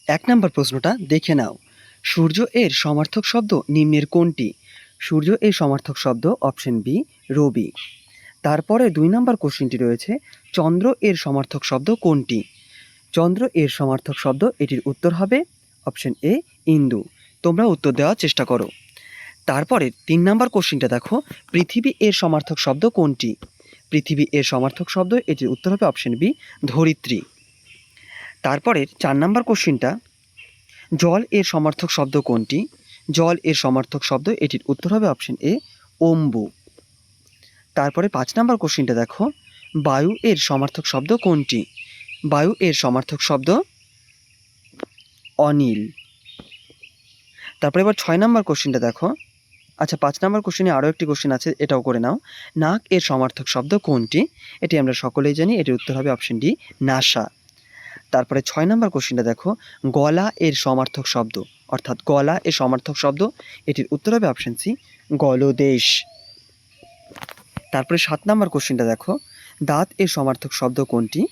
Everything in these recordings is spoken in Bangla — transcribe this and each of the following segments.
এক নম্বর প্রশ্নটা দেখে নাও। সূর্য এর সমার্থক শব্দ নিম্নের কোনটি? সূর্য এর সমার্থক শব্দ অপশন বি রবি। তারপরে ২ নম্বর কোশ্চেনটি রয়েছে, চন্দ্র এর সমার্থক শব্দ কোনটি? চন্দ্র এর সমার্থক শব্দ, এটির উত্তর হবে অপশন এ ইন্দু। তোমরা উত্তর দেওয়ার চেষ্টা করো। তারপরে ৩ নম্বর কোশ্চেনটা দেখো, পৃথিবী এর সমার্থক শব্দ কোনটি? পৃথিবী এর সমার্থক শব্দ, এটির উত্তর হবে অপশন বি ধরিত্রী। তারপরের ৪ নম্বর কোশ্চেনটা, জল এর সমার্থক শব্দ কোনটি? জল এর সমার্থক শব্দ, এটির উত্তর হবে অপশন এ অম্বু। তারপরে ৫ নম্বর কোশ্চেনটা দেখো, বায়ু এর সমার্থক শব্দ কোনটি? বায়ু এর সমার্থক শব্দ অনিল। তারপরে এবার ৬ নম্বর কোশ্চেনটা দেখো। আচ্ছা, ৫ নম্বর কোশ্চেনে আরও একটি কোশ্চেন আছে, এটাও করে নাও। নাক এর সমার্থক শব্দ কোনটি? এটি আমরা সকলেই জানি, এটির উত্তর হবে অপশন ডি নাসা। তারপরে ৬ নম্বর কোশ্চেনটা দেখো, গলা এর সমার্থক শব্দ, অর্থাৎ গলা এর সমার্থক শব্দ, এটির উত্তর হবে অপশন সি গলদেশ। তারপরে ৭ নম্বর কোশ্চেনটা দেখো, দাঁত এর সমার্থক শব্দ কোনটি?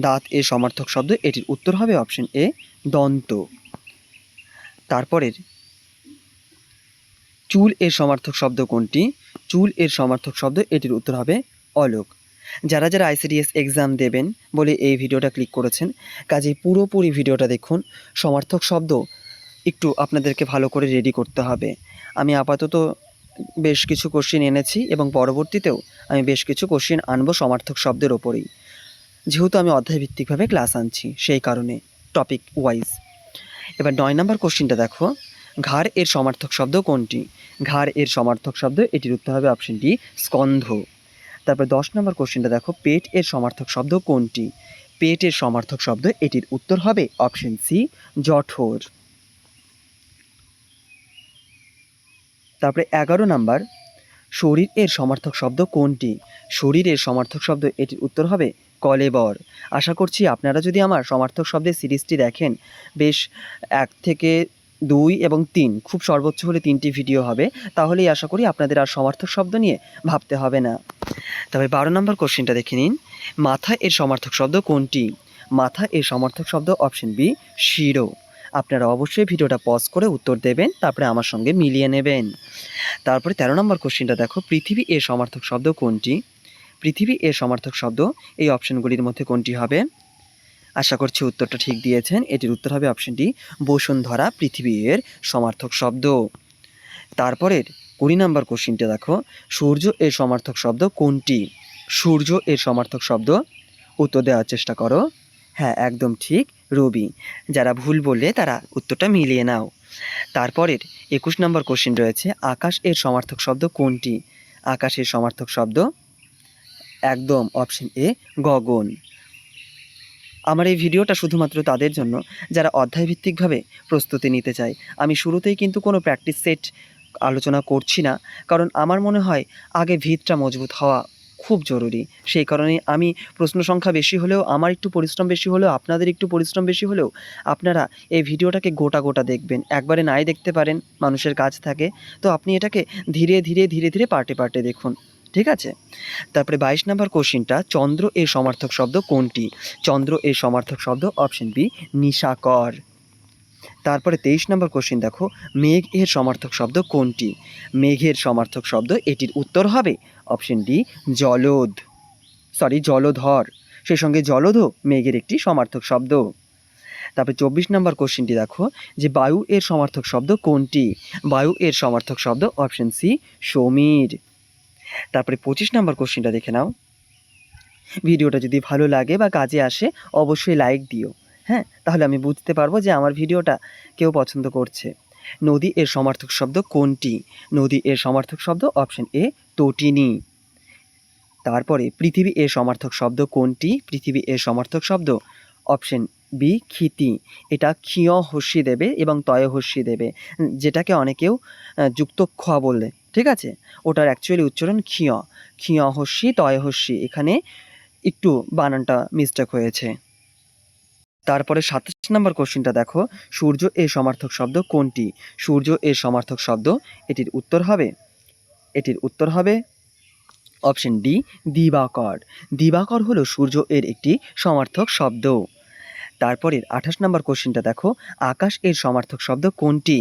দাঁত এর সমার্থক শব্দ, এটির উত্তর হবে অপশন এ দন্ত। তারপরের চুল এর সমার্থক শব্দ কোনটি? চুল এর সমার্থক শব্দ, এটির উত্তর হবে অলোক। যারা যারা আইসিডিএস এক্সাম দেবেন বলে এই ভিডিওটা ক্লিক করেছেন, কাজেই পুরোপুরি ভিডিওটা দেখুন। সমার্থক শব্দ একটু আপনাদেরকে ভালো করে রেডি করতে হবে। আমি আপাতত বেশ কিছু কোশ্চেন এনেছি এবং পরবর্তীতেও আমি বেশ কিছু কোশ্চেন আনবো সমার্থক শব্দের ওপরেই, যেহেতু আমি অধ্যায়ভিত্তিকভাবে ক্লাস আনছি সেই কারণে, টপিক ওয়াইজ। এবার ৯ নম্বর কোশ্চেনটা দেখো, ঘাড় এর সমার্থক শব্দ কোনটি? ঘাড় এর সমার্থক শব্দ, এটির উত্তর হবে অপশন ডি স্কন্ধ। তারপর ১০ নম্বর কোশ্চেনটা দেখো, পেট এর সমার্থক শব্দ কোনটি? পেট এর সমার্থক শব্দ, এটির উত্তর হবে অপশন সি জঠর। তারপরে ১১ নাম্বার, শরীর এর সমার্থক শব্দ কোনটি? শরীর এর সমার্থক শব্দ, এটির উত্তর হবে কলেবর। আশা করছি আপনারা যদি আমার সমার্থক শব্দের সিরিজটি দেখেন, বেশ ১ থেকে ২ এবং ৩, খুব সর্বোচ্চ হলে ৩টি ভিডিও হবে, তাহলেই আশা করি আপনাদের আর সমার্থক শব্দ নিয়ে ভাবতে হবে না। তবে ১২ নম্বর কোশ্চেনটা দেখে নিন, মাথা এর সমার্থক শব্দ কোনটি? মাথা এর সমার্থক শব্দ অপশন বি শিরো। আপনারা অবশ্যই ভিডিওটা পজ করে উত্তর দেবেন, তারপরে আমার সঙ্গে মিলিয়ে নেবেন। তারপরে ১৩ নম্বর কোশ্চেনটা দেখো, পৃথিবী এর সমার্থক শব্দ কোনটি? পৃথিবী এর সমার্থক শব্দ, এই অপশনগুলির মধ্যে কোনটি হবে? আশা করছি উত্তরটা ঠিক দিয়েছেন, এটির উত্তর হবে অপশন ডি বসুন্ধরা পৃথিবী এর সমার্থক শব্দ। তারপরের ২০ নম্বর কোশ্চেনটা দেখো, সূর্য এর সমার্থক শব্দ কোনটি? সূর্য এর সমার্থক শব্দ, উত্তর দেওয়ার চেষ্টা করো। হ্যাঁ, একদম ঠিক, রবি। যারা ভুল বললে তারা উত্তরটা মিলিয়ে নাও। তারপরের ২১ নম্বর কোশ্চেন রয়েছে, আকাশ এর সমার্থক শব্দ কোনটি? আকাশের সমার্থক শব্দ একদম অপশন এ গগন। আমার এই ভিডিওটা শুধুমাত্র তাদের জন্য যারা অধ্যায়ভিত্তিকভাবে প্রস্তুতি নিতে চায়। আমি শুরুতেই কিন্তু কোনো প্র্যাকটিস সেট আলোচনা করছি না, কারণ আমার মনে হয় আগে ভিতটা মজবুত হওয়া খুব জরুরি। সেই কারণে আমি প্রশ্ন সংখ্যা বেশি হলেও, আমার একটু পরিশ্রম বেশি হলেও, আপনাদের একটু পরিশ্রম বেশি হলেও, আপনারা এই ভিডিওটাকে গোটা গোটা দেখবেন। একবারে নাই দেখতে পারেন, মানুষের কাজ থাকে, তো আপনি এটাকে ধীরে ধীরে ধীরে ধীরে পার্টে পার্টে দেখুন, ঠিক আছে? তারপরে ২২ নম্বর কোশ্চেনটা, চন্দ্র এর সমার্থক শব্দ কোনটি? চন্দ্র এর সমার্থক শব্দ অপশন বি নিশাকর। তারপরে ২৩ নম্বর কোশ্চেন দেখো, মেঘ এর সমার্থক শব্দ কোনটি? মেঘের সমার্থক শব্দ, এটির উত্তর হবে অপশন ডি জলধর। সেই সঙ্গে জলধও মেঘের একটি সমার্থক শব্দ। তারপরে ২৪ নম্বর কোশ্চেনটি দেখো, যে বায়ু এর সমার্থক শব্দ কোনটি? বায়ু এর সমার্থক শব্দ অপশন সি সমীর। তারপরে ২৫ নম্বর কোশ্চেনটা দেখে নাও। ভিডিওটা যদি ভালো লাগে বা কাজে আসে অবশ্যই লাইক দিও, হ্যাঁ, তাহলে আমি বুঝতে পারবো যে আমার ভিডিওটা কেউ পছন্দ করছে। নদী এর সমার্থক শব্দ কোনটি? নদী এর সমার্থক শব্দ অপশন এ তটিনী। তারপরে পৃথিবী এর সমার্থক শব্দ কোনটি? পৃথিবী এর সমার্থক শব্দ অপশন বি ক্ষিতি। এটা ক্ষিয় হস্যি দেবে এবং তয় হস্যি দেবে, যেটাকে অনেকেও যুক্ত খ বললে, ঠিক আছে? ওটার অ্যাকচুয়ালি উচ্চারণ ক্ষিয়। ক্ষিয় হস্যি তয় হস্যি, এখানে একটু বানানটা মিস্টেক হয়েছে। তারপরে ২৭ নম্বর কোশ্চেনটা দেখো, সূর্য এর সমার্থক শব্দ কোনটি? সূর্য এর সমার্থক শব্দ, এটির উত্তর হবে অপশন ডি দিবাকর। দিবাকর হলো সূর্য এর একটি সমার্থক শব্দ। তারপরের 28 নম্বর কোশ্চেনটা দেখো, আকাশ এর সমার্থক শব্দ কোনটি?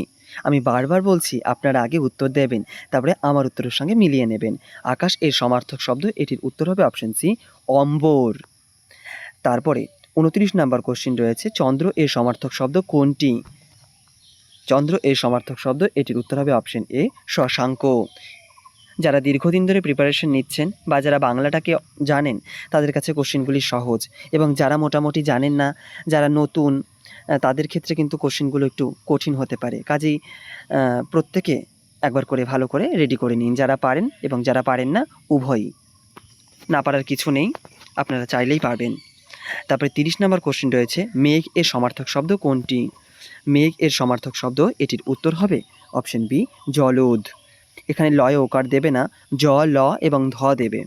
আমি বারবার বলছি, আপনারা আগে উত্তর দেবেন, তারপরে আমার উত্তরের সঙ্গে মিলিয়ে নেবেন। আকাশ এর সমার্থক শব্দ, এটির উত্তর হবে অপশন সি, অম্বর। তারপরে 29 নম্বর কোশ্চেন রয়েছে, চন্দ্র এর সমার্থক শব্দ কোনটি? চন্দ্র এর সমার্থক শব্দ, এটির উত্তর হবে অপশন এ, শশাঙ্ক। যারা দীর্ঘদিন ধরে প্রিপারেশন নিচ্ছেন বা যারা বাংলাটাকে জানেন, তাদের কাছে কোশ্চেনগুলি সহজ, এবং যারা মোটামুটি জানেন না, যারা নতুন, তাদের ক্ষেত্রে কিন্তু কোশ্চেনগুলো একটু কঠিন হতে পারে। কাজেই প্রত্যেকে একবার করে ভালো করে রেডি করে নিন, যারা পারেন এবং যারা পারেন না, উভয়ই। না পারার কিছু নেই, আপনারা চাইলেই পারবেন। তারপরে 30 নম্বর কোশ্চেন রয়েছে, মেঘ এর সমার্থক শব্দ কোনটি? মেঘ এর সমার্থক শব্দ, এটির উত্তর হবে অপশন বি, জলদ। এখানে লয় ওকার দেবে না, জ, ল এবং ধ দেবে।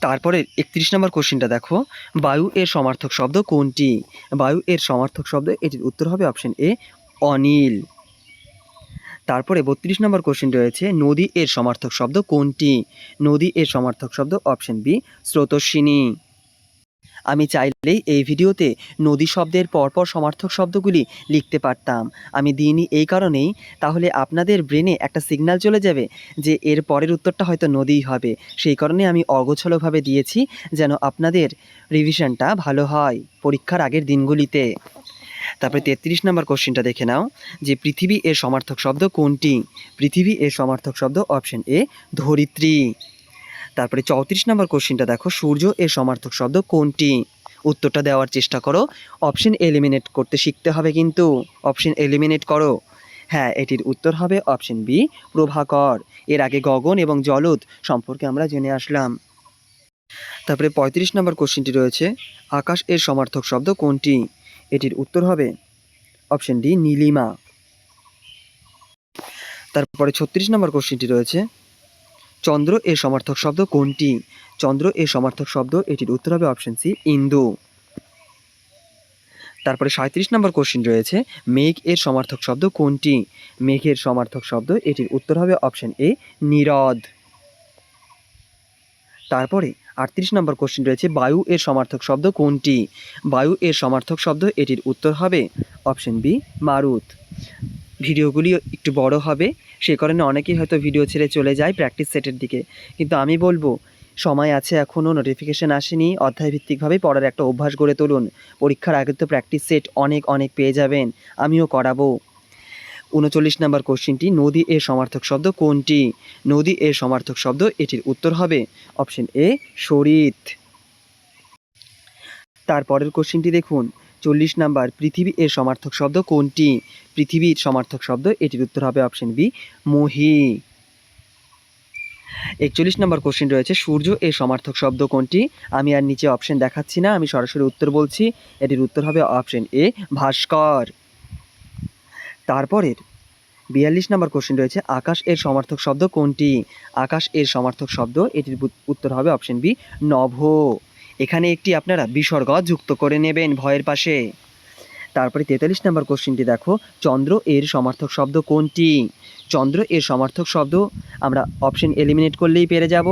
তারপরে 31 নম্বর কোশ্চেনটা দেখো, বায়ু এর সমার্থক শব্দ কোনটি? বায়ু এর সমার্থক শব্দ, এটির উত্তর হবে অপশন এ, অনিল। তারপরে 32 নম্বর কোশ্চেন রয়েছে, নদী এর সমার্থক শব্দ কোনটি? নদী এর সমার্থক শব্দ, অপশন বি, স্রোতস্বিনী। আমি চাইলেই এই ভিডিওতে নদী শব্দের পরপর সমার্থক শব্দগুলি লিখতে পারতাম, আমি দিইনি এই কারণেই, তাহলে আপনাদের ব্রেনে একটা সিগন্যাল চলে যাবে যে এর পরের উত্তরটা হয়তো নদীই হবে। সেই কারণে আমি অগোছালোভাবে দিয়েছি, যেন আপনাদের রিভিশনটা ভালো হয় পরীক্ষার আগের দিনগুলিতে। তারপরে 33 নম্বর কোশ্চেনটা দেখে নাও, যে পৃথিবী এর সমার্থক শব্দ কোনটি? পৃথিবী এর সমার্থক শব্দ, অপশন এ, ধরিত্রী। তারপরে 34 নম্বর কোশ্চেনটা দেখো, সূর্য এর সমার্থক শব্দ কোনটি? উত্তরটা দেওয়ার চেষ্টা করো, অপশন এলিমিনেট করতে শিখতে হবে কিন্তু, অপশন এলিমিনেট করো। হ্যাঁ, এটির উত্তর হবে অপশন বি, প্রভাকর। এর আগে গগন এবং জলদ সম্পর্কে আমরা জেনে আসলাম। তারপরে 35 নম্বর কোশ্চেনটি রয়েছে, আকাশ এর সমার্থক শব্দ কোনটি? এটির উত্তর হবে অপশন ডি, নীলিমা। তারপরে 36 নম্বর কোশ্চেনটি রয়েছে, চন্দ্র এর সমার্থক শব্দ কোনটি? চন্দ্র এর সমার্থক শব্দ, এটির উত্তর হবে অপশন সি, ইন্দু। তারপরে 37 নম্বর কোশ্চেন রয়েছে, মেঘ এর সমার্থক শব্দ কোনটি? মেঘের সমার্থক শব্দ, এটির উত্তর হবে অপশন এ, নীরদ। তারপরে 38 নম্বর কোশ্চেন রয়েছে, বায়ু এর সমার্থক শব্দ কোনটি? বায়ু এর সমার্থক শব্দ, এটির উত্তর হবে অপশন বি, মারুত। ভিডিওগুলি একটু বড় হবে, সে কারণে অনেকেই হয়তো ভিডিও ছেড়ে চলে যায় প্র্যাকটিস সেটের দিকে, কিন্তু আমি বলবো সময় আছে, এখনও নোটিফিকেশান আসেনি, অধ্যায়ভিত্তিকভাবে পড়ার একটা অভ্যাস গড়ে তুলুন। পরীক্ষার আগে তো প্র্যাকটিস সেট অনেক অনেক পেয়ে যাবেন, আমিও করাবো। 39 নম্বর কোশ্চেনটি, নদী এর সমার্থক শব্দ কোনটি? নদী এর সমার্থক শব্দ, এটির উত্তর হবে অপশন এ, শরীর। তারপরের কোশ্চেনটি দেখুন, 40 নাম্বার, পৃথিবী এর সমার্থক শব্দ কোনটি? পৃথিবীর সমার্থক শব্দ, এটির উত্তর হবে অপশন বি, মহি। 41 নম্বর কোশ্চেন রয়েছে, সূর্য এর সমার্থক শব্দ কোনটি? আমি আর নিচে অপশন দেখাচ্ছি না, আমি সরাসরি উত্তর বলছি, এটির উত্তর হবে অপশন এ, ভাস্কর। তারপরের 42 নম্বর কোশ্চেন রয়েছে, আকাশ এর সমার্থক শব্দ কোনটি? আকাশ এর সমার্থক শব্দ, এটির উত্তর হবে অপশন বি, নভ। এখানে একটি আপনারা বিসর্গ যুক্ত করে নেবেন ভয়ের পাশে। তারপরে 43 নম্বর কোশ্চেনটি দেখো, চন্দ্র এর সমার্থক শব্দ কোনটি? চন্দ্র এর সমার্থক শব্দ আমরা অপশন এলিমিনেট করলেই পেরে যাব।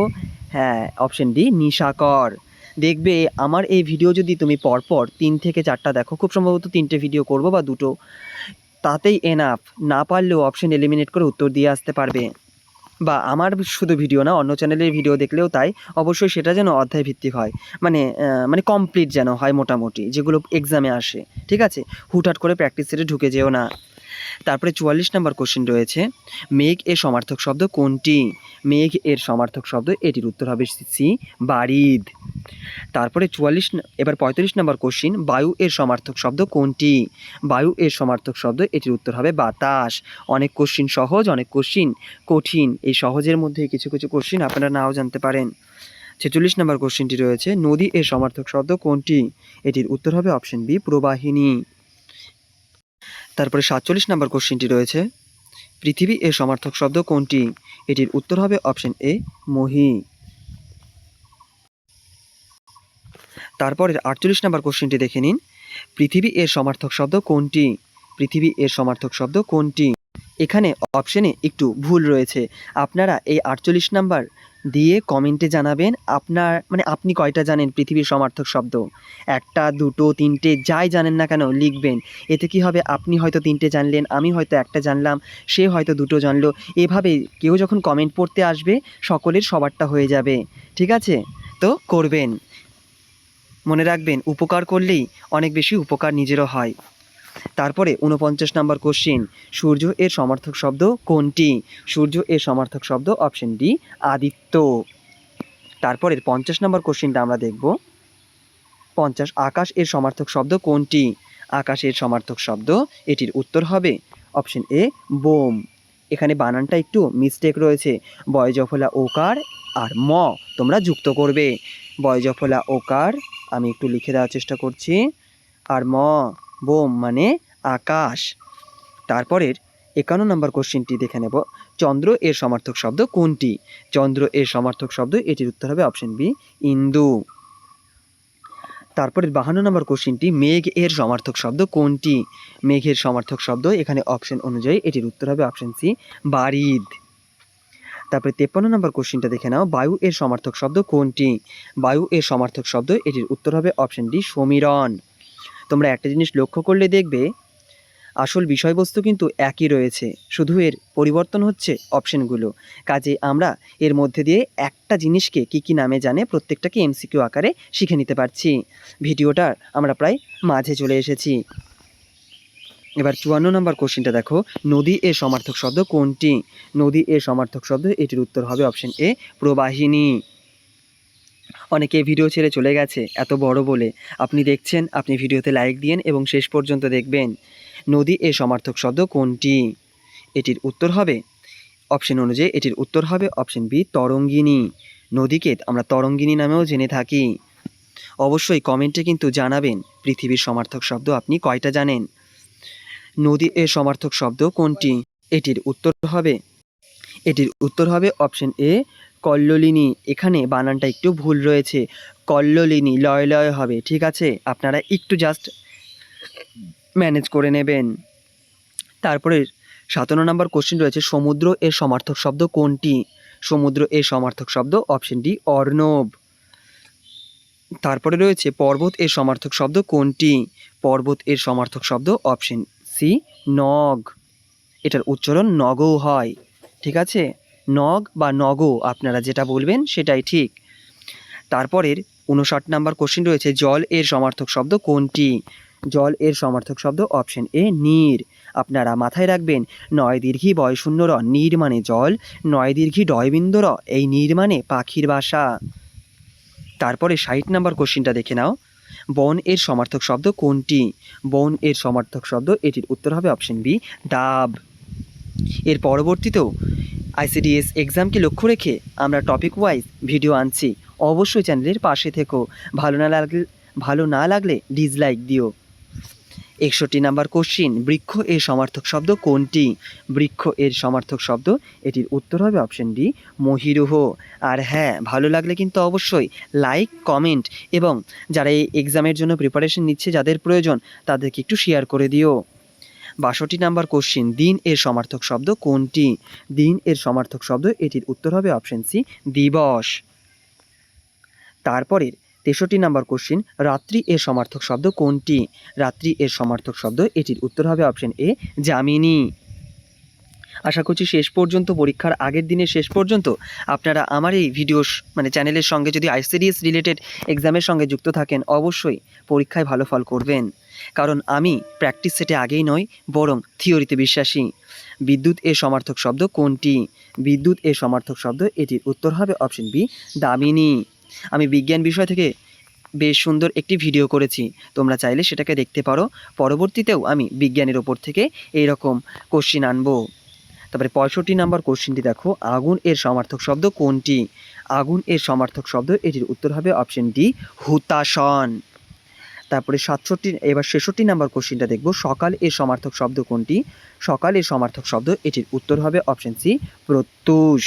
হ্যাঁ, অপশন ডি, নিশাকর। দেখবে আমার এই ভিডিও যদি তুমি পরপর 3 থেকে 4টা দেখো, খুব সম্ভবত 3টে ভিডিও করব বা 2টো, তাতেই এনাফ। না পারলেও অপশন এলিমিনেট করে উত্তর দিয়ে আসতে পারবে। বা আমার শুধু ভিডিও না, অন্য চ্যানেলের ভিডিও দেখলেও তাই, অবশ্যই সেটা যেন অধ্যায় ভিত্তিক হয়, মানে কমপ্লিট যেন হয় মোটামুটি, যেগুলো এক্সামে আসে, ঠিক আছে? হুটহাট করে প্র্যাকটিস সেটে ঢুকে যেও না। তারপরে 44 নম্বর কোশ্চেন রয়েছে, মেঘ এর সমার্থক শব্দ কোনটি? মেঘ এর সমার্থক শব্দ, এটির উত্তর হবে সি, বারিদ। তারপরে 45 নম্বর কোশ্চিন, বায়ু এর সমার্থক শব্দ কোনটি? বায়ু এর সমার্থক শব্দ, এটির উত্তর হবে বাতাস। অনেক কোশ্চিন সহজ, অনেক কোশ্চিন কঠিন, এই সহজের মধ্যে কিছু কিছু কোশ্চিন আপনারা নাও জানতে পারেন। 46 নম্বর কোশ্চিনটি রয়েছে, নদী এর সমার্থক শব্দ কোনটি? এটির উত্তর হবে অপশন বি, প্রবাহিনী। তারপরে 47 নম্বর কোশ্চিনটি রয়েছে, পৃথিবী এর সমার্থক শব্দ কোনটি? এটির উত্তর হবে অপশন এ, মহি। তারপরের 48 নম্বর কোশ্চেনটি দেখে নিন, পৃথিবী এর সমার্থক শব্দ কোনটি? পৃথিবী এর সমার্থক শব্দ কোনটি? এখানে অপশনে একটু ভুল রয়েছে, আপনারা এই 48 নাম্বার দিয়ে কমেন্টে জানাবেন আপনার মানে আপনি কয়টা জানেন পৃথিবীর সমার্থক শব্দ। 1টা 2টো 3টে যাই জানেন না কেন লিখবেন। এতে কি হবে, আপনি হয়তো 3টে জানলেন, আমি হয়তো 1টা জানলাম, সে হয়তো 2টো জানলো। এভাবে কেউ যখন কমেন্ট পড়তে আসবে সকলের সবারটা হয়ে যাবে। ঠিক আছে? তো করবেন। মনে রাখবেন উপকার করলেই অনেক বেশি উপকার নিজেরও হয়। তারপরে 49 নম্বর কোশ্চিন, সূর্য এর সমার্থক শব্দ কোনটি? সূর্য এর সমার্থক শব্দ অপশন ডি আদিত্য। তারপরের 50 নম্বর কোশ্চিনটা আমরা দেখব। 50, আকাশ এর সমার্থক শব্দ কোনটি? আকাশের সমার্থক শব্দ, এটির উত্তর হবে অপশন এ বোম। এখানে বানানটা একটু মিস্টেক রয়েছে, বয়জফলা ওকার আর ম তোমরা যুক্ত করবে। বয়জফলা ওকার আমি একটু লিখে দেওয়ার চেষ্টা করছি, আর ম বোম মানে আকাশ। তারপরের 51 নম্বর কোশ্চিনটি দেখে নেব, চন্দ্র এর সমার্থক শব্দ কোনটি? চন্দ্র এর সমার্থক শব্দ, এটির উত্তর হবে অপশন বি ইন্দু। তারপরের 52 নম্বর কোশ্চিনটি, মেঘ এর সমার্থক শব্দ কোনটি? মেঘের সমার্থক শব্দ, এখানে অপশন অনুযায়ী এটির উত্তর হবে অপশন সি বারিদ। তারপরে 53 নম্বর কোশ্চিনটা দেখে নাও, বায়ু এর সমার্থক শব্দ কোনটি? বায়ু এর সমার্থক শব্দ, এটির উত্তর হবে অপশন ডি সমীরণ। তোমরা একটা জিনিস লক্ষ্য করলে দেখবে আসল বিষয়বস্তু কিন্তু একই রয়েছে, শুধু এর পরিবর্তন হচ্ছে অপশনগুলো। কাজে আমরা এর মধ্যে দিয়ে একটা জিনিসকে কি কি নামে জানে প্রত্যেকটাকে এমসিকিউ আকারে শিখে নিতে পারছি। ভিডিওটার আমরা প্রায় মাঝে চলে এসেছি। এবার 54 নম্বর কোশ্চিনটা দেখো, নদী এর সমার্থক শব্দ কোনটি? নদী এর সমার্থক শব্দ, এটির উত্তর হবে অপশন এ প্রবাহিনী। অনেকে ভিডিও ছেড়ে চলে গেছে এত বড় বলে, আপনি দেখছেন, আপনি ভিডিওতে লাইক দিন এবং শেষ পর্যন্ত দেখবেন। নদী এর সমার্থক শব্দ কোনটি? এটির উত্তর হবে অপশন অনুযায়ী এটির উত্তর হবে অপশন বি তরঙ্গিনী। নদীকে আমরা তরঙ্গিনী নামেও জেনে থাকি। অবশ্যই কমেন্টে কিন্তু জানাবেন পৃথিবীর সমার্থক শব্দ আপনি কয়টা জানেন। নদী এর সমার্থক শব্দ কোনটি? এটির উত্তর হবে অপশন এ কল্লোলিনী। এখানে বানানটা একটু ভুল রয়েছে, কল্লোলিনী লয় লয় হবে। ঠিক আছে, আপনারা একটু জাস্ট ম্যানেজ করে নেবেন। তারপরে 57 নম্বর কোশ্চিন রয়েছে, সমুদ্র এর সমার্থক শব্দ কোনটি? সমুদ্র এর সমার্থক শব্দ অপশন ডি অর্ণব। তারপরে রয়েছে পর্বত এর সমার্থক শব্দ কোনটি? পর্বত এর সমার্থক শব্দ অপশন সি নগ। এটার উচ্চারণ নগও হয়। ঠিক আছে, নগ বা নগো আপনারা যেটা বলবেন সেটাই ঠিক। তারপরের 59 নম্বর কোশ্চিন রয়েছে, জল এর সমার্থক শব্দ কোনটি? জল এর সমার্থক শব্দ অপশন এ নীর। আপনারা মাথায় রাখবেন, 9 দীর্ঘী বয় শূন্য র, নীর মানে জল, 9 দীর্ঘী ডয়বিন্দু র, এই নীর মানে পাখির বাসা। তারপরে 60 নম্বর কোশ্চিনটা দেখে নাও, বন এর সমার্থক শব্দ কোনটি? বন এর সমার্থক শব্দ, এটির উত্তর হবে অপশন বি ডাব। এর পরবর্তীতেও আইসিডিএস এক্সামকে লক্ষ্য রেখে আমরা টপিক ওয়াইজ ভিডিও আনছি। অবশ্যই চ্যানেলের পাশে থেকো। ভালো না লাগলে ডিসলাইক দিও। 61 নম্বর কোশ্চিন, বৃক্ষ এর সমার্থক শব্দ কোনটি? বৃক্ষ এর সমার্থক শব্দ, এটির উত্তর হবে অপশন ডি মহিরুহ। আর হ্যাঁ, ভালো লাগলে কিন্তু অবশ্যই লাইক কমেন্ট এবং যারা এই এক্সামের জন্য প্রিপারেশন নিচ্ছে যাদের প্রয়োজন তাদেরকে একটু শেয়ার করে দিও। 62 নম্বর কোশ্চিন, দিন এর সমার্থক শব্দ কোনটি? দিন এর সমার্থক শব্দ, এটির উত্তর হবে অপশন সি দিবস। তারপরের 63 নম্বর কোশ্চিন, রাত্রি এর সমার্থক শব্দ কোনটি? রাত্রি এর সমার্থক শব্দ, এটির উত্তর হবে অপশন এ যামিনী। আশা করছি শেষ পর্যন্ত, পরীক্ষার আগের দিনের শেষ পর্যন্ত আপনারা আমার এই ভিডিও মানে চ্যানেলের সঙ্গে যদি আইসিডিএস রিলেটেড এক্সামের সঙ্গে যুক্ত থাকেন অবশ্যই পরীক্ষায় ভালো ফল করবেন। কারণ আমি প্র্যাকটিস সেটে আগেই নয় বরং থিওরিতে বিশ্বাসী। বিদ্যুৎ এর সমার্থক শব্দ কোনটি? বিদ্যুৎ এর সমার্থক শব্দ, এটির উত্তর হবে অপশন বি দামিনী। আমি বিজ্ঞান বিষয় থেকে বেশ সুন্দর একটি ভিডিও করেছি, তোমরা চাইলে সেটাকে দেখতে পারো। পরবর্তীতেও আমি বিজ্ঞানের ওপর থেকে এইরকম কোশ্চিন আনবো। তারপরে 65 নম্বর কোশ্চিনটি দেখো, আগুন এর সমার্থক শব্দ কোনটি? আগুন এর সমার্থক শব্দ, এটির উত্তর হবে অপশন ডি হুতাশন। তারপরে 66 নম্বর কোশ্চিনটা দেখব, সকাল এর সমার্থক শব্দ কোনটি? সকাল এর সমার্থক শব্দ, এটির উত্তর হবে অপশন সি প্রত্যুষ।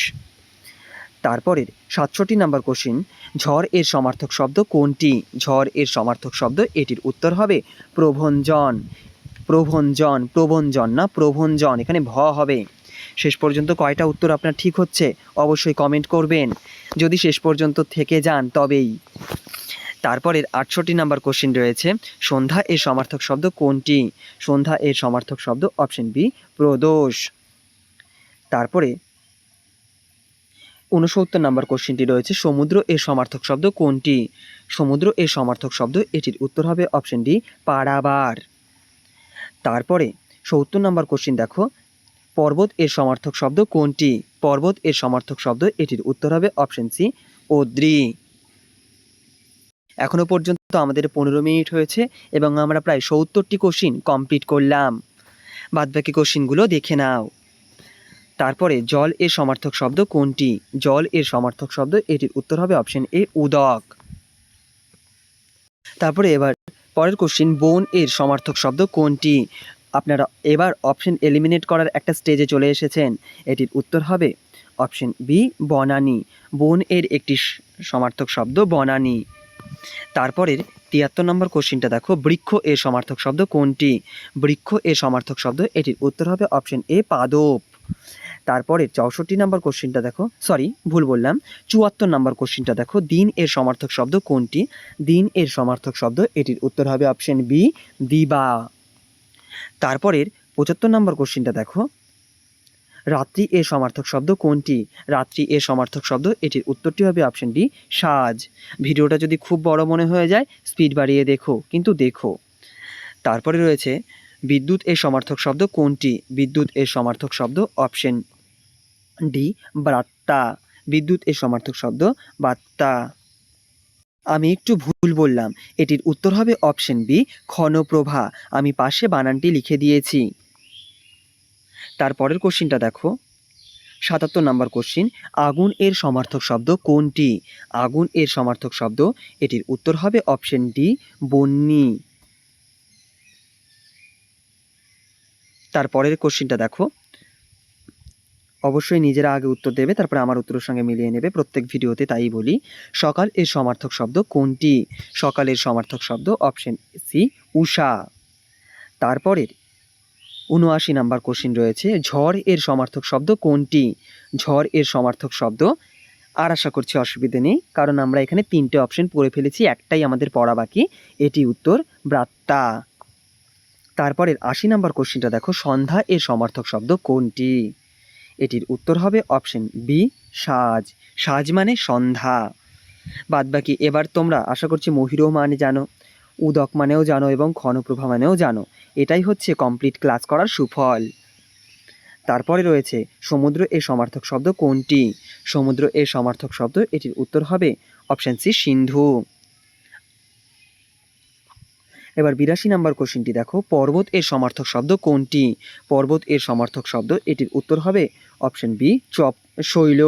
তারপরের 67 নম্বর কোশ্চিন, ঝড় এর সমার্থক শব্দ কোনটি? ঝড় এর সমার্থক শব্দ, এটির উত্তর হবে প্রভঞ্জন। প্রভঞ্জন না প্রভঞ্জন, এখানে ভ হবে। শেষ পর্যন্ত কয়টা উত্তর আপনার ঠিক হচ্ছে অবশ্যই কমেন্ট করবেন, যদি শেষ পর্যন্ত থেকে যান তবেই। তারপরের 68 নাম্বার কোশ্চেন রয়েছে, সন্ধ্যা এর সমার্থক শব্দ কোনটি? সন্ধ্যা এর সমার্থক শব্দ অপশন বি প্রদোষ। তারপরে 69 নাম্বার কোশ্চেনটি রয়েছে, সমুদ্র এর সমার্থক শব্দ কোনটি? সমুদ্র এর সমার্থক শব্দ, এটির উত্তর হবে অপশন ডি পারাবার। তারপরে 70 নাম্বার কোশ্চেন দেখো, পর্বত এর সমার্থক শব্দ কোনটি? পর্বত এর সমার্থক শব্দ, এটির উত্তর হবে অপশন সি অদ্রি। এখনো পর্যন্ত আমাদের 15 মিনিট হয়েছে এবং আমরা প্রায় 70টি কোশ্চিন কমপ্লিট করলাম। বাদবাকি কোশ্চিনগুলো দেখে নাও। তারপরে জল এর সমার্থক শব্দ কোনটি? জল এর সমার্থক শব্দ, এটির উত্তর হবে অপশন এ উদক। তারপরে এবার পরের কোশ্চিন, বন এর সমার্থক শব্দ কোনটি? আপনারা এবার অপশন এলিমিনেট করার একটা স্টেজে চলে এসেছেন, এটির উত্তর হবে অপশন বি বনানী। বন এর একটি সমার্থক শব্দ বনানী। তারপরের 73 নম্বর কোশ্চিনটা দেখো, বৃক্ষ এর সমার্থক শব্দ কোনটি? বৃক্ষ এর সমার্থক শব্দ, এটির উত্তর হবে অপশন এ পাদপ। তারপরে 64 নম্বর কোশ্চিনটা দেখো, ভুল বললাম, 74 নম্বর কোশ্চিনটা দেখো, দিন এর সমার্থক শব্দ কোনটি? দিন এর সমার্থক শব্দ, এটির উত্তর হবে অপশন বি দিবা। তারপরের 75 নম্বর কোশ্চিনটা দেখো, রাত্রি এর সমার্থক শব্দ কোনটি? রাত্রি এর সমার্থক শব্দ, এটির উত্তরটি হবে অপশন ডি সাজ। ভিডিওটা যদি খুব বড় মনে হয়ে যায় স্পিড বাড়িয়ে দেখো, কিন্তু দেখো। তারপরে রয়েছে, বিদ্যুৎ এর সমার্থক শব্দ কোনটি? বিদ্যুৎ এর সমার্থক শব্দ অপশন ডি বার্তা। বিদ্যুৎ এর সমার্থক শব্দ বার্তা। আমি একটু ভুল বললাম, এটির উত্তর হবে অপশন বি ক্ষণপ্রভা। আমি পাশে বানানটি লিখে দিয়েছি। তারপরের কোশ্চিনটা দেখো, 77 নম্বর কোশ্চিন, আগুন এর সমার্থক শব্দ কোনটি? আগুন এর সমার্থক শব্দ, এটির উত্তর হবে অপশন ডি বন্যী। তারপরের কোশ্চিনটা দেখো, অবশ্যই নিজেরা আগে উত্তর দেবে, তারপরে আমার উত্তরের সঙ্গে মিলিয়ে নেবে, প্রত্যেক ভিডিওতে তাই বলি। সকাল এর সমার্থক শব্দ কোনটি? সকালের সমার্থক শব্দ অপশন সি উষা। তারপরের 79 নাম্বার কোশ্চিন রয়েছে, ঝড় এর সমার্থক শব্দ কোনটি? ঝড় এর সমার্থক শব্দ, আর আশা করছি অসুবিধে নেই, কারণ আমরা এখানে 3টে অপশন পড়ে ফেলেছি, একটাই আমাদের পড়া বাকি, এটি উত্তর ব্রাত্যা। তারপরের 80 নাম্বার কোশ্চিনটা দেখো, সন্ধ্যা এর সমার্থক শব্দ কোনটি? এটির উত্তর হবে অপশন বি সাজ। সাজ মানে সন্ধ্যা। বাদবাকি এবার তোমরা আশা করছি মহিরও মানে জানো, উদক মানেও জানো এবং ক্ষণপ্রভা মানেও জানো। এটাই হচ্ছে কমপ্লিট ক্লাস করার সুফল। তারপরে রয়েছে, সমুদ্র এর সমার্থক শব্দ কোনটি? সমুদ্র এর সমার্থক শব্দ, এটির উত্তর হবে অপশন সি সিন্ধু। এবার 82 নাম্বার কোশ্চিনটি দেখো, পর্বত এর সমার্থক শব্দ কোনটি? পর্বত এর সমার্থক শব্দ, এটির উত্তর হবে অপশন বি শৈল।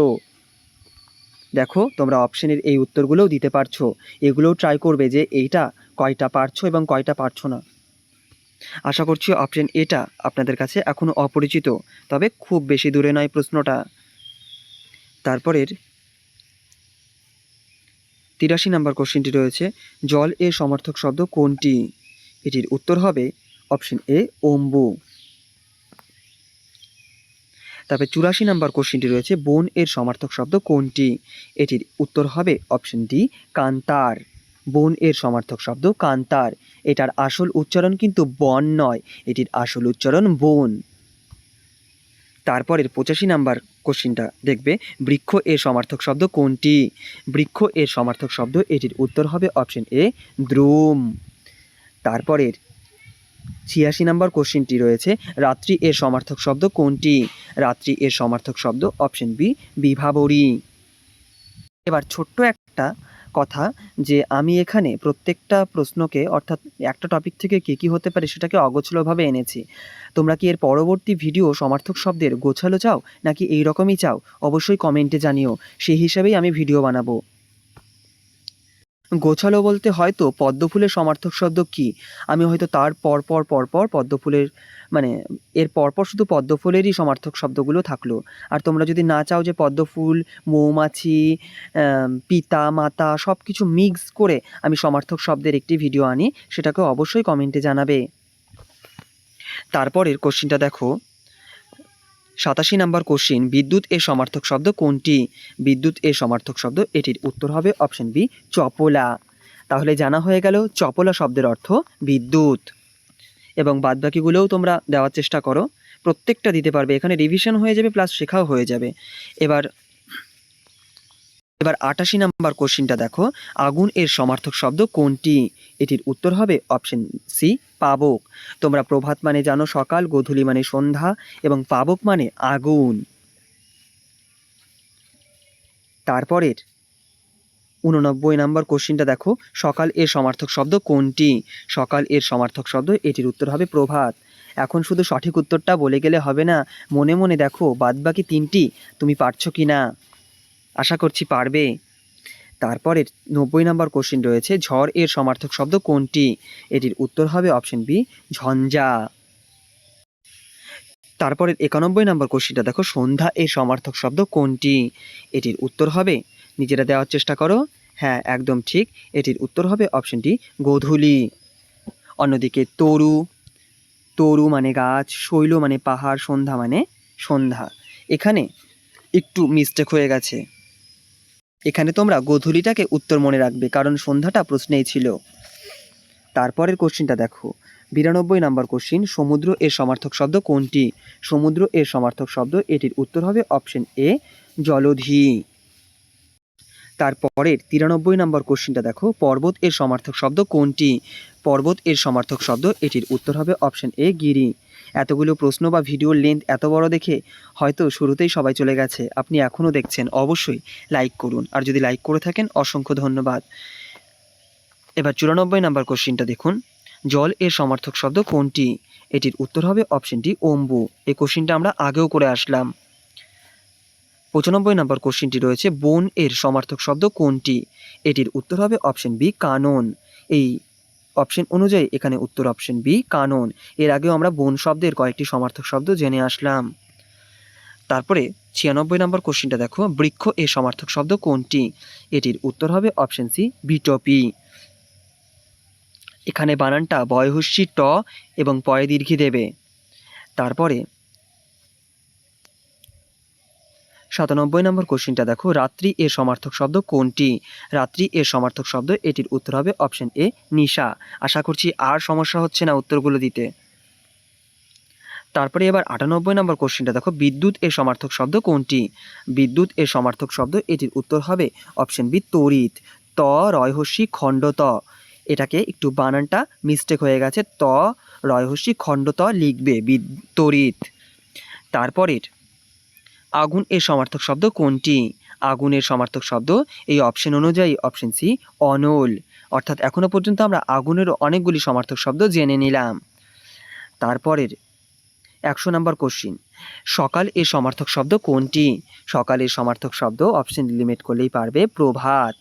দেখো তোমরা অপশনের এই উত্তরগুলোও দিতে পারছো, এগুলোও ট্রাই করবে যে এইটা কয়টা পারছো এবং কয়টা পারছো না। আশা করছি অপশন এটা আপনাদের কাছে এখনও অপরিচিত, তবে খুব বেশি দূরে নয় প্রশ্নটা। তারপরের 83 নাম্বার কোশ্চেনটি রয়েছে, জল এর সমার্থক শব্দ কোনটি? এটির উত্তর হবে অপশন এ অম্বু। তারপরে 84 নাম্বার কোশ্চেনটি রয়েছে, বন এর সমার্থক শব্দ কোনটি? এটির উত্তর হবে অপশন ডি কান্তার। বন এর সমার্থক শব্দ কান্তার। এটার আসল উচ্চারণ কিন্তু বন নয়, এটির আসল উচ্চারণ বন। তারপরের 85 নাম্বার কোশ্চিনটা দেখবে, বৃক্ষ এর সমার্থক শব্দ কোনটি? বৃক্ষ এর সমার্থক শব্দ, এটির উত্তর হবে অপশন এ দ্রুম। তারপরের 86 নাম্বার কোশ্চিনটি রয়েছে, রাত্রি এর সমার্থক শব্দ কোনটি? রাত্রি এর সমার্থক শব্দ অপশন বি বিভাবরী। এবার ছোট্ট একটা কথা, যে আমি এখানে প্রত্যেকটা প্রশ্নকে, অর্থাৎ একটা টপিক থেকে কী হতে পারে সেটাকে অগোছালোভাবে এনেছি। তোমরা কি এর পরবর্তী ভিডিও সমার্থক শব্দের গোছালো চাও নাকি এই রকমই চাও? অবশ্যই কমেন্টে জানিও, সেই হিসাবেই আমি ভিডিও বানাবো। গোছালো বলতে হয়তো পদ্মফুলের সমার্থক শব্দ কী, আমি হয়তো তার পরপর পদ্মফুলের মানে এর পরপর শুধু পদ্মফুলেরই সমার্থক শব্দগুলো থাকলো। আর তোমরা যদি না চাও যে পদ্মফুল, মৌমাছি, পিতা, মাতা সব কিছু মিক্স করে আমি সমার্থক শব্দের একটি ভিডিও আনি, সেটাকে অবশ্যই কমেন্টে জানাবে। তারপরের কোশ্চিনটা দেখো, 87 নম্বর কোশ্চিন, বিদ্যুৎ এর সমার্থক শব্দ কোনটি? বিদ্যুৎ এর সমার্থক শব্দ, এটির উত্তর হবে অপশন বি, চপলা। তাহলে জানা হয়ে গেল চপলা শব্দের অর্থ বিদ্যুৎ। এবং বাদবাকিগুলোও তোমরা দেওয়ার চেষ্টা করো, প্রত্যেকটা দিতে পারবে, এখানে রিভিশন হয়ে যাবে প্লাস শেখাও হয়ে যাবে। এবার 88 নম্বর কোশ্চিনটা দেখো, আগুন এর সমার্থক শব্দ কোনটি? এটির উত্তর হবে অপশন সি, পাবক। তোমরা প্রভাত মানে জানো সকাল, গোধূলি মানে সন্ধ্যা এবং পাবক মানে আগুন। তারপরের 89 নম্বর কোশ্চিনটা দেখো, সকাল এর সমার্থক শব্দ কোনটি? সকাল এর সমার্থক শব্দ, এটির উত্তর হবে প্রভাত। এখন শুধু সঠিক উত্তরটা বলে গেলে হবে না, মনে মনে দেখো বাদবাকি তিনটি তুমি পারছো কি না, আশা করছি পারবে। তারপরের 90 নম্বর কোশ্চিন রয়েছে, ঝড় এর সমার্থক শব্দ কোনটি? এটির উত্তর হবে অপশন বি, ঝঞ্ঝা। তারপরের 91 নম্বর কোশ্চিনটা দেখো, সন্ধ্যা এর সমার্থক শব্দ কোনটি? এটির উত্তর হবে, নিজেরা দেওয়ার চেষ্টা করো, হ্যাঁ একদম ঠিক, এটির উত্তর হবে অপশন ডি, গোধূলি। অন্যদিকে তরু, তরু মানে গাছ, শৈল মানে পাহাড়, সন্ধ্যা মানে সন্ধ্যা। এখানে একটু মিস্টেক হয়ে গেছে, এখানে তোমরা গোধূলিটাকে উত্তর মনে রাখবে, কারণ সন্ধ্যাটা প্রশ্নেই ছিল। তারপরের কোশ্চিনটা দেখো, 92 নম্বর কোশ্চিন, সমুদ্র এর সমার্থক শব্দ কোনটি? সমুদ্র এর সমার্থক শব্দ, এটির উত্তর হবে অপশন এ, জলধি। তারপরের 93 নম্বর কোশ্চিনটা দেখো, পর্বত এর সমার্থক শব্দ কোনটি? পর্বত এর সমার্থক শব্দ, এটির উত্তর হবে অপশন এ, গিরি। এতগুলো প্রশ্ন বা ভিডিওর লেন্থ এত বড় দেখে হয়তো শুরুতেই সবাই চলে গেছে, আপনি এখনও দেখছেন, অবশ্যই লাইক করুন, আর যদি লাইক করে থাকেন অসংখ্য ধন্যবাদ। এবার 94 নম্বর কোশ্চিনটা দেখুন, জল এর সমার্থক শব্দ কোনটি? এটির উত্তর হবে অপশন ডি, অম্বু। এই কোশ্চিনটা আমরা আগেও করে আসলাম। 95 নম্বর কোশ্চিনটি রয়েছে, বন এর সমার্থক শব্দ কোনটি? এটির উত্তর হবে অপশন বি, কানন। এই অপশন অনুযায়ী এখানে উত্তর অপশন বি, কানন। এর আগেও আমরা বন শব্দের কয়েকটি সমার্থক শব্দ জেনে আসলাম। তারপরে 96 নম্বর কোশ্চিনটা দেখো, বৃক্ষ এর সমার্থক শব্দ কোনটি? এটির উত্তর হবে অপশন সি, বিটপি। এখানে বানানটা বয়হস্যি ট এবং পয়ে দীর্ঘি দেবে। তারপরে 97 নম্বর কোশ্চিনটা দেখো, রাত্রি এর সমার্থক শব্দ কোনটি? রাত্রি এর সমার্থক শব্দ, এটির উত্তর হবে অপশন এ, নিশা। আশা করছি আর সমস্যা হচ্ছে না উত্তরগুলো দিতে। তারপরে এবার 98 নম্বর কোশ্চিনটা দেখো, বিদ্যুৎ এর সমার্থক শব্দ কোনটি? বিদ্যুৎ এর সমার্থক শব্দ, এটির উত্তর হবে অপশন বি, তড়িৎ। ত রয়হস্যি খণ্ড ত, এটাকে একটু বানানটা মিস্টেক হয়ে গেছে, ত রয়হস্যি খণ্ড ত লিখবে, তড়িৎ। তারপরের আগুন এর সমার্থক শব্দ কোনটি? আগুনের সমার্থক শব্দ, এই অপশন অনুযায়ী অপশন সি, অনল। অর্থাৎ এখনো পর্যন্ত আমরা আগুনের অনেকগুলি সমার্থক শব্দ জেনে নিলাম। তারপরের 100 নম্বর কোশ্চিন, সকাল এর সমার্থক শব্দ কোনটি? সকালের সমার্থক শব্দ, অপশন লিমিট করলেই পারবে, প্রভাত।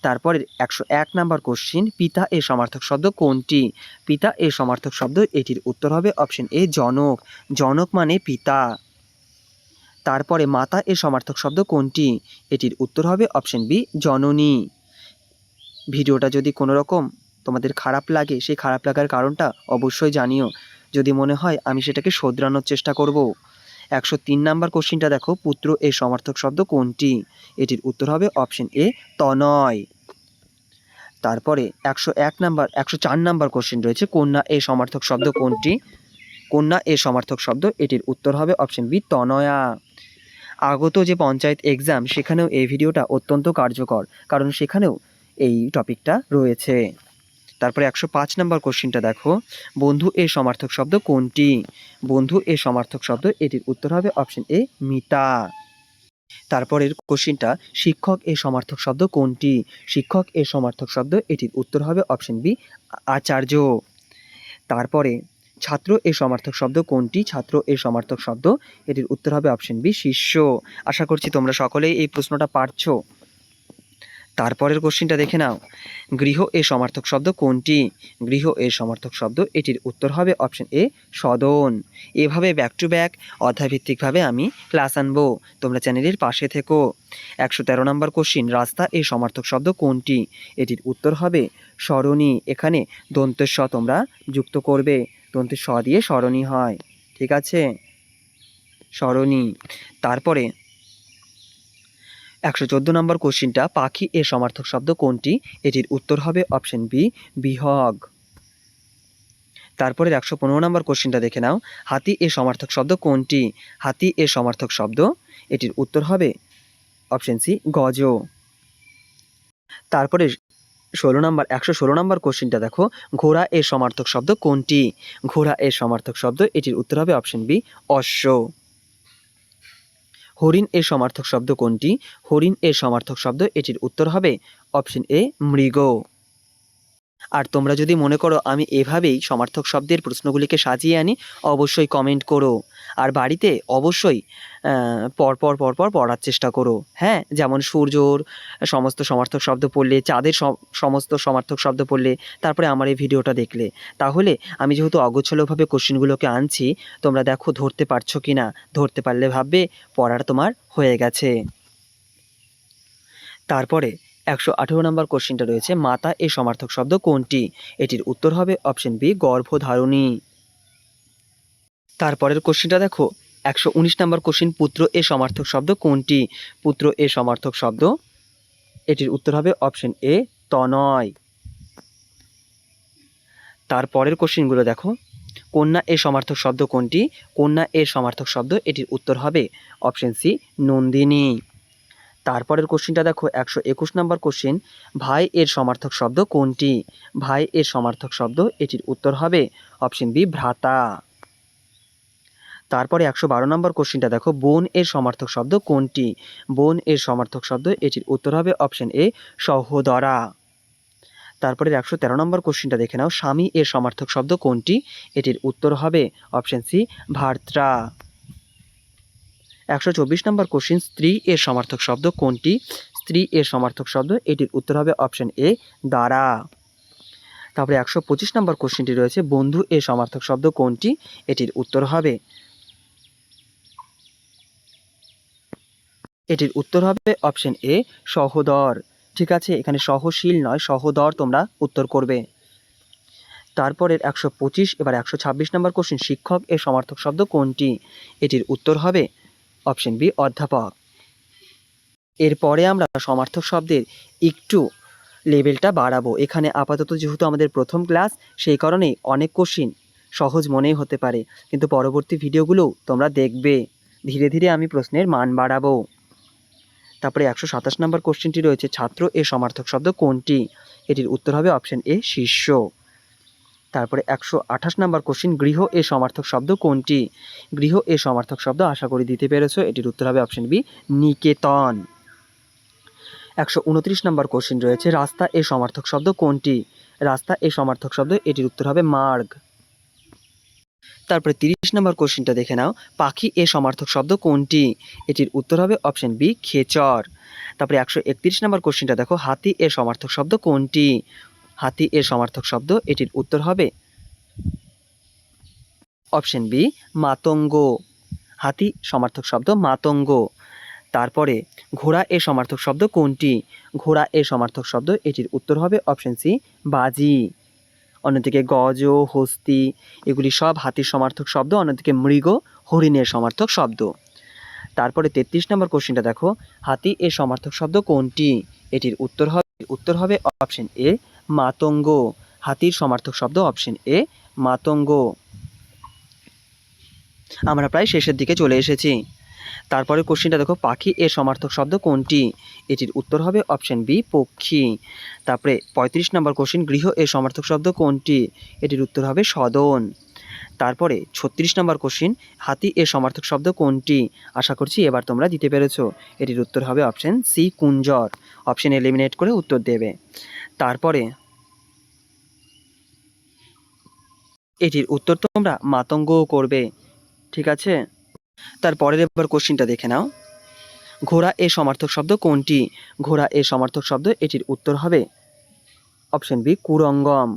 তারপরে 101 নম্বর কোশ্চিন, পিতা এর সমার্থক শব্দ কোনটি? পিতা এর সমার্থক শব্দ, এটির উত্তর হবে অপশন এ, জনক। জনক মানে পিতা। তারপরে মাতা এর সমার্থক শব্দ কোনটি? এটির উত্তর হবে অপশন বি, জননী। ভিডিওটা যদি কোনো রকম তোমাদের খারাপ লাগে, সেই খারাপ লাগার কারণটা অবশ্যই জানিও, যদি মনে হয় আমি সেটাকে শোধরানোর চেষ্টা করব। 103 নম্বর কোশ্চিনটা দেখো, পুত্র এর সমার্থক শব্দ কোনটি? এটির উত্তর হবে অপশন এ, তনয়। তারপরে 104 নম্বর কোশ্চিন রয়েছে, কন্যা এর সমার্থক শব্দ কোনটি? কন্যা এর সমার্থক শব্দ, এটির উত্তর হবে অপশন বি, তনয়া। আগত যে পঞ্চায়েত এক্সাম, সেখানেও এই ভিডিওটা অত্যন্ত কার্যকর, কারণ সেখানেও এই টপিকটা রয়েছে। তারপরে 105 নম্বর কোশ্চিনটা দেখো, বন্ধু এর সমার্থক শব্দ কোনটি? বন্ধু এর সমার্থক শব্দ, এটির উত্তর হবে অপশন এ, মিতা। তারপরের কোশ্চিনটা, শিক্ষক এর সমার্থক শব্দ কোনটি? শিক্ষক এর সমার্থক শব্দ, এটির উত্তর হবে অপশন বি, আচার্য। তারপরে ছাত্র এর সমার্থক শব্দ কোনটি? ছাত্র এর সমার্থক শব্দ, এটির উত্তর হবে অপশন বি, শিষ্য। আশা করছি তোমরা সকলেই এই প্রশ্নটা পারছো। তারপরের কোশ্চিনটা দেখে নাও, গৃহ এর সমার্থক শব্দ কোনটি? গৃহ এর সমার্থক শব্দ, এটির উত্তর হবে অপশন এ, সদন। এভাবে ব্যাক টু ব্যাক অধ্যায়ভিত্তিকভাবে আমি ক্লাস আনবো, তোমরা চ্যানেলের পাশে থেকো। 113 নম্বর কোশ্চিন, রাস্তা এর সমার্থক শব্দ কোনটি? এটির উত্তর হবে সরণি। এখানে দন্তের স তোমরা যুক্ত করবে, দন্তের স দিয়ে সরণি হয়, ঠিক আছে? সরণি। তারপরে 114 নম্বর কোশ্চিনটা, পাখি এর সমার্থক শব্দ কোনটি? এটির উত্তর হবে অপশন বি, বিহগ। তারপরে 115 নম্বর কোশ্চিনটা দেখে নাও, হাতি এর সমার্থক শব্দ কোনটি? হাতি এর সমার্থক শব্দ, এটির উত্তর হবে অপশন সি, গজ। তারপরে 116 নম্বর কোশ্চিনটা দেখো, ঘোড়া এর সমার্থক শব্দ কোনটি? ঘোড়া এর সমার্থক শব্দ, এটির উত্তর হবে অপশন বি, অশ্ব। হরিণ এর সমার্থক শব্দ কোনটি? হরিণ এর সমার্থক শব্দ, এটির উত্তর হবে অপশন এ, মৃগ। আর তোমরা যদি মনে করো আমি এভাবেই সমার্থক শব্দের প্রশ্নগুলিকে সাজিয়ে আনি, অবশ্যই কমেন্ট করো। আর বাড়িতে অবশ্যই পরপর পড়ার চেষ্টা করো। হ্যাঁ, যেমন সূর্যর সমস্ত সমার্থক শব্দ পড়লে, চাঁদের সমস্ত সমার্থক শব্দ পড়লে, তারপরে আমার এই ভিডিওটা দেখলে, তাহলে আমি যেহেতু অগোছালোভাবে কোশ্চেনগুলোকে আনছি, তোমরা দেখো ধরতে পারছো কি না। ধরতে পারলে ভাববে পড়াটা তোমার হয়ে গেছে। তারপরে 118 নম্বর কোশ্চিনটা রয়েছে, মাতা এর সমার্থক শব্দ কোনটি? এটির উত্তর হবে অপশন বি, গর্ভধারিণী। তারপরের কোশ্চিনটা দেখো, 119 নম্বর কোশ্চিন, পুত্র এর সমার্থক শব্দ কোনটি? পুত্র এর সমার্থক শব্দ, এটির উত্তর হবে অপশন এ, তনয়। তারপরের কোশ্চিনগুলো দেখো, কন্যা এর সমার্থক শব্দ কোনটি? কন্যা এর সমার্থক শব্দ, এটির উত্তর হবে অপশন সি, নন্দিনী। তারপরের কোশ্চিনটা দেখো, 121 নম্বর কোশ্চিন, ভাই এর সমার্থক শব্দ কোনটি? ভাই এর সমার্থক শব্দ, এটির উত্তর হবে অপশন বি, ভ্রাতা। তারপরে 112 নম্বর কোশ্চিনটা দেখো, বোন এর সমার্থক শব্দ কোনটি? বোন এর সমার্থক শব্দ, এটির উত্তর হবে অপশন এ, সহোদরা। তারপরে 113 নম্বর কোশ্চিনটা দেখে নাও, স্বামী এর সমার্থক শব্দ কোনটি? এটির উত্তর হবে অপশন সি, ভার্ত্রা। 124 নম্বর কোশ্চিন, স্ত্রী এর সমার্থক শব্দ কোনটি? স্ত্রী এর সমার্থক শব্দ, এটির উত্তর হবে অপশন এ, দ্বারা। তারপরে 125 নম্বর কোশ্চিনটি রয়েছে, বন্ধু এর সমার্থক শব্দ কোনটি? এটির উত্তর হবে অপশন এ, সহোদর। ঠিক আছে, এখানে সহশীল নয়, সহোদর তোমরা উত্তর করবে। তারপরের 125, এবার 126 নম্বর কোশ্চিন, শিক্ষক এর সমার্থক শব্দ কোনটি? এটির উত্তর হবে অপশন বি, অধ্যাপক। এরপরে আমরা সমার্থক শব্দের একটু লেভেলটা বাড়াবো। এখানে আপাতত যেহেতু আমাদের প্রথম ক্লাস, সেই কারণেই অনেক কোশ্চিন সহজ মনেই হতে পারে, কিন্তু পরবর্তী ভিডিওগুলোও তোমরা দেখবে, ধীরে ধীরে আমি প্রশ্নের মান বাড়াবো। তারপরে 127 নম্বর কোশ্চেনটি রয়েছে, ছাত্র এর সমার্থক শব্দ কোনটি? এটির উত্তর হবে অপশন এ, শিষ্য। তারপরে 128 নম্বর কোশ্চেন, গৃহ এর সমার্থক শব্দ কোনটি? গৃহ এর সমার্থক শব্দ আশা করি দিতে পেরেছো, এটির উত্তর হবে অপশন বি, নিকেতন। 129 নম্বর কোশ্চেন রয়েছে, রাস্তা এর সমার্থক শব্দ কোনটি? রাস্তা এর সমার্থক শব্দ, এটির উত্তর হবে মার্গ। তারপরে 30 নম্বর কোশ্চেনটা দেখে নাও, পাখি এর সমার্থক শব্দ কোনটি? এটির উত্তর হবে অপশন বি, খেচর। তারপরে 131 নম্বর কোশ্চেনটা দেখো, হাতি এর সমার্থক শব্দ কোনটি? হাতি এর সমার্থক শব্দ, এটির উত্তর হবে অপশন বি, মাতঙ্গ। হাতি সমার্থক শব্দ মাতঙ্গ। তারপরে ঘোড়া এর সমার্থক শব্দ কোনটি? ঘোড়া এর সমার্থক শব্দ, এটির উত্তর হবে অপশন সি, বাজি। অন্যদিকে গজ, হস্তি, এগুলি সব হাতির সমার্থক শব্দ, অন্যদিকে মৃগ, হরিণের সমার্থক শব্দ। তারপরে 33 নম্বর কোশ্চেনটা দেখো, হাতি এর সমার্থক শব্দ কোনটি? এটির উত্তর হবে অপশন এ, মাতঙ্গ। হাতির সমার্থক শব্দ অপশন এ, মাতঙ্গ। আমরা প্রায় শেষের দিকে চলে এসেছি। তারপরে কোশ্চেনটা দেখো, পাখি এর সমার্থক শব্দ কোনটি? এটির উত্তর হবে অপশন বি, পক্ষী। তারপরে 35 নম্বর কোশ্চেন, গৃহ এর সমার্থক শব্দ কোনটি? এটির উত্তর হবে সদন। তারপরে 36 নম্বর কোশ্চেন, হাতি এর সমার্থক শব্দ কোনটি? আশা করছি এবার তোমরা দিতে পেরেছো, এটির উত্তর হবে অপশন সি, কুঞ্জর। অপশন এলিমিনেট করে উত্তর দেবে। তারপরে এটির উত্তর তোমরা মাতঙ্গও করবে। ঠিক আছে, তারপরের এবার কোশ্চেনটা দেখে নাও, ঘোড়া এর সমার্থক শব্দ কোনটি? ঘোড়া এর সমার্থক শব্দ, এটির উত্তর হবে অপশন বি, কুরঙ্গম।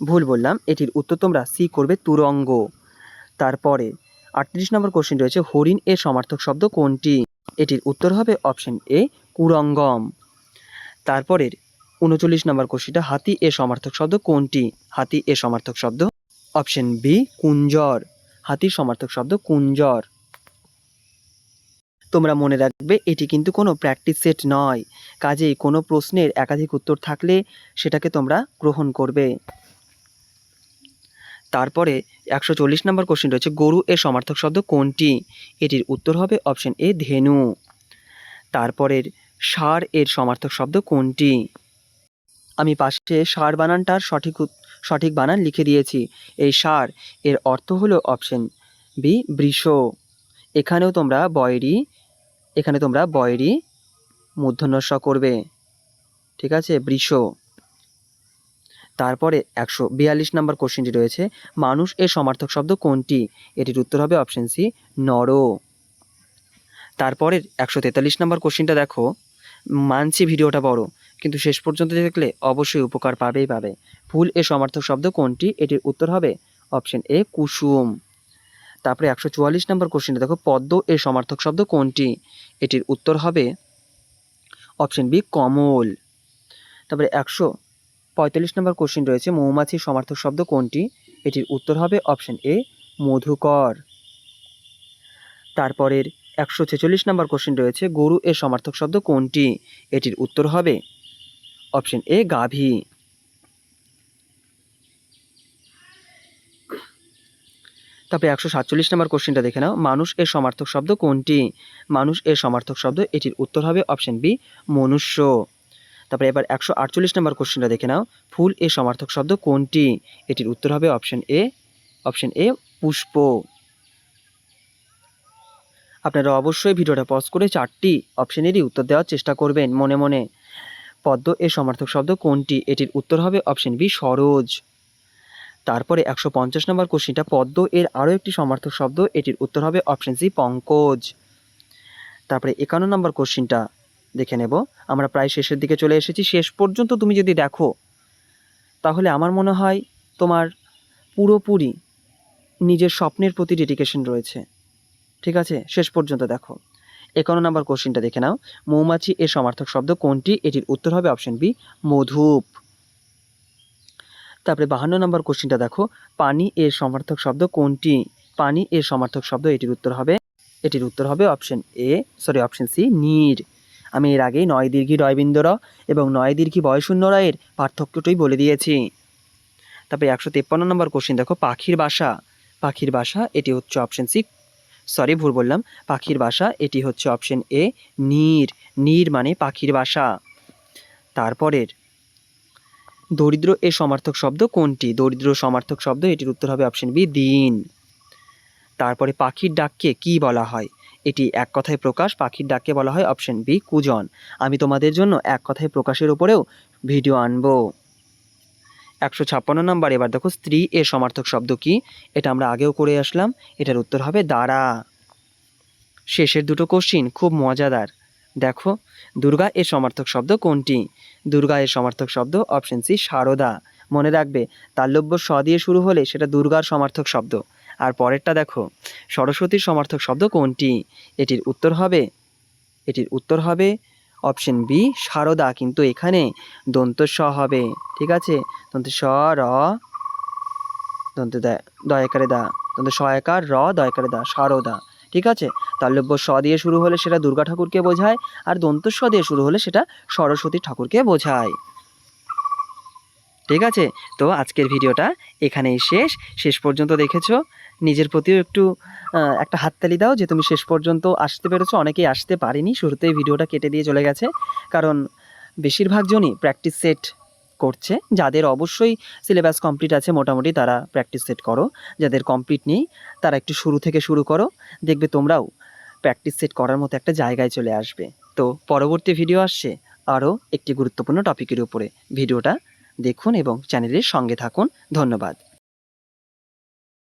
ভুল বললাম, এটির উত্তর তোমরা সি করবে, তুরঙ্গ। তারপরে 38 নম্বর কোশ্চেন রয়েছে, হরিণ এর সমার্থক শব্দ কোনটি? এটির উত্তর হবে অপশন এ, কুরঙ্গম। তারপরের 39 নম্বর কোশ্চেনটা, হাতি এর সমার্থক শব্দ কোনটি? হাতি এর সমার্থক শব্দ অপশন বি, কুঞ্জর। হাতির সমার্থক শব্দ কুঞ্জর। তোমরা মনে রাখবে এটি কিন্তু কোনো প্র্যাকটিস সেট নয়, কাজেই কোনো প্রশ্নের একাধিক উত্তর থাকলে সেটাকে তোমরা গ্রহণ করবে। তারপরে 140 নম্বর কোশ্চেন রয়েছে, গরু এর সমার্থক শব্দ কোনটি? এটির উত্তর হবে অপশন এ ধেনু। তারপরের ষাঁড় এর সমার্থক শব্দ কোনটি? আমি পাশে ষাঁড় বানানটার সঠিক বানান লিখে দিয়েছি। এই ষাঁড় এর অর্থ হলো অপশন বি বৃষ। এখানে তোমরা বয়রি মূর্ধন্য ষ করবে, ঠিক আছে, বৃষ। তারপরে 142 নম্বর কোশ্চেনটি রয়েছে, মানুষ এর সমার্থক শব্দ কোনটি? এটির উত্তর হবে অপশন সি নর। তারপরের 143 নম্বর কোশ্চেনটা দেখো, মানছি ভিডিওটা বড়, কিন্তু শেষ পর্যন্ত দেখলে অবশ্যই উপকার পাবে। ফুল এর সমার্থক শব্দ কোনটি? এটির উত্তর হবে অপশন এ কুসুম। তারপরে 144 নম্বর কোশ্চেনটা দেখো, পদ্ম এর সমার্থক শব্দ কোনটি? এটির উত্তর হবে অপশন বি কমল। তারপরে 145 নম্বর কোশ্চেন রয়েছে, মৌমাছির সমার্থক শব্দ কোনটি? এটির উত্তর হবে অপশন এ মধুকর। তারপরের 146 নম্বর কোশ্চেন রয়েছে, গরু এর সমার্থক শব্দ কোনটি? এটির উত্তর হবে অপশন এ গাভী। তারপরে 147 নম্বর কোশ্চেনটা দেখে নাও, মানুষ এর সমার্থক শব্দ কোনটি? মানুষ এর সমার্থক শব্দ, এটির উত্তর হবে অপশন বি মনুষ্য। তারপরে এবার 148 নম্বর কোশ্চেনটা দেখে নাও, ফুল এর সমার্থক শব্দ কোনটি? এটির উত্তর হবে অপশন এ পুষ্প। আপনারা অবশ্যই ভিডিওটা পজ করে 4টি অপশনেরই উত্তর দেওয়ার চেষ্টা করবেন মনে মনে। পদ্ম এর সমার্থক শব্দ কোনটি? এটির উত্তর হবে অপশন বি সরোজ। তারপরে 150 নম্বর কোশ্চেনটা, পদ্ম এর আরও একটি সমার্থক শব্দ, এটির উত্তর হবে অপশন সি পঙ্কজ। তারপরে 51 নম্বর কোশ্চেনটা দেখে নেব, আমরা প্রায় শেষের দিকে চলে এসেছি। শেষ পর্যন্ত তুমি যদি দেখো তাহলে আমার মনে হয় তোমার পুরোপুরি নিজের স্বপ্নের প্রতি ডেডিকেশন রয়েছে, ঠিক আছে, শেষ পর্যন্ত দেখো। 51 নম্বর কোশ্চেনটা দেখে নাও, মৌমাছি এর সমার্থক শব্দ কোনটি? এটির উত্তর হবে অপশন বি মধুপ। তারপরে 52 নম্বর কোশ্চেনটা দেখো, পানি এর সমার্থক শব্দ কোনটি? পানি এর সমার্থক শব্দ, এটির উত্তর হবে অপশন সি নীর। আমি এর আগেই 9 দীর্ঘী ডয়বিন্দু র এবং 9 দীর্ঘী বয়শূন্য র এর পার্থক্যটাই বলে দিয়েছি। তারপরে 153 নম্বর কোশ্চেন দেখো, পাখির বাসা এটি হচ্ছে অপশন সি, ভুল বললাম, পাখির বাসা এটি হচ্ছে অপশন এ নীর মানে পাখির বাসা। তারপরের দরিদ্র এর সমার্থক শব্দ কোনটি? দরিদ্র সমার্থক শব্দ, এটির উত্তর হবে অপশন বি দিন। তারপরে পাখির ডাককে কি বলা হয়? এটি এক কথায় প্রকাশ, পাখির ডাককে বলা হয় অপশন বি কুজন। আমি তোমাদের জন্য এক কথায় প্রকাশের উপরেও ভিডিও আনবো। 156 নম্বর, এবার দেখো, স্ত্রী এর সমার্থক শব্দ কি? এটা আমরা আগেও করে আসলাম, এটার উত্তর হবে দ্বারা। শেষের দুটো কোশ্চিন খুব মজাদার। দেখো, দুর্গা এর সমার্থক শব্দ কোনটি? দুর্গা এর সমার্থক শব্দ অপশন সি শারদা। মনে রাখবে, তালব্য স দিয়ে শুরু হলে সেটা দুর্গার সমার্থক শব্দ। আর পরেরটা দেখো, সরস্বতীর সমার্থক শব্দ কোনটি? এটির উত্তর হবে অপশন বি শারদা, কিন্তু এখানে দন্ত স হবে, ঠিক আছে, দন্ত স র দন্ত দয়কারে দা, দন্ত স একার র দয়কারে দা, শারদা, ঠিক আছে। তালব্য স দিয়ে শুরু হলে সেটা দুর্গা ঠাকুরকে বোঝায়, আর দন্ত স দিয়ে শুরু হলে সেটা সরস্বতী ঠাকুরকে বোঝায়, ঠিক আছে। তো আজকের ভিডিওটা এখানেই শেষ পর্যন্ত দেখেছো, নিজের প্রতিও একটু একটা হাততালি দাও যে তুমি শেষ পর্যন্ত আসতে পেরেছো। অনেকেই আসতে পারেনি, শুরুতেই ভিডিওটা কেটে দিয়ে চলে গেছে, কারণ বেশিরভাগ জনই প্র্যাকটিস সেট করছে। যাদের অবশ্যই সিলেবাস কমপ্লিট আছে মোটামুটি তারা প্র্যাকটিস সেট করো, যাদের কমপ্লিট নেই তারা একটু শুরু থেকে শুরু করো, দেখবে তোমরাও প্র্যাকটিস সেট করার মতো একটা জায়গায় চলে আসবে। তো পরবর্তী ভিডিও আসছে আরও একটি গুরুত্বপূর্ণ টপিকের উপরে। ভিডিওটা দেখুন এবং চ্যানেলের সঙ্গে থাকুন। ধন্যবাদ।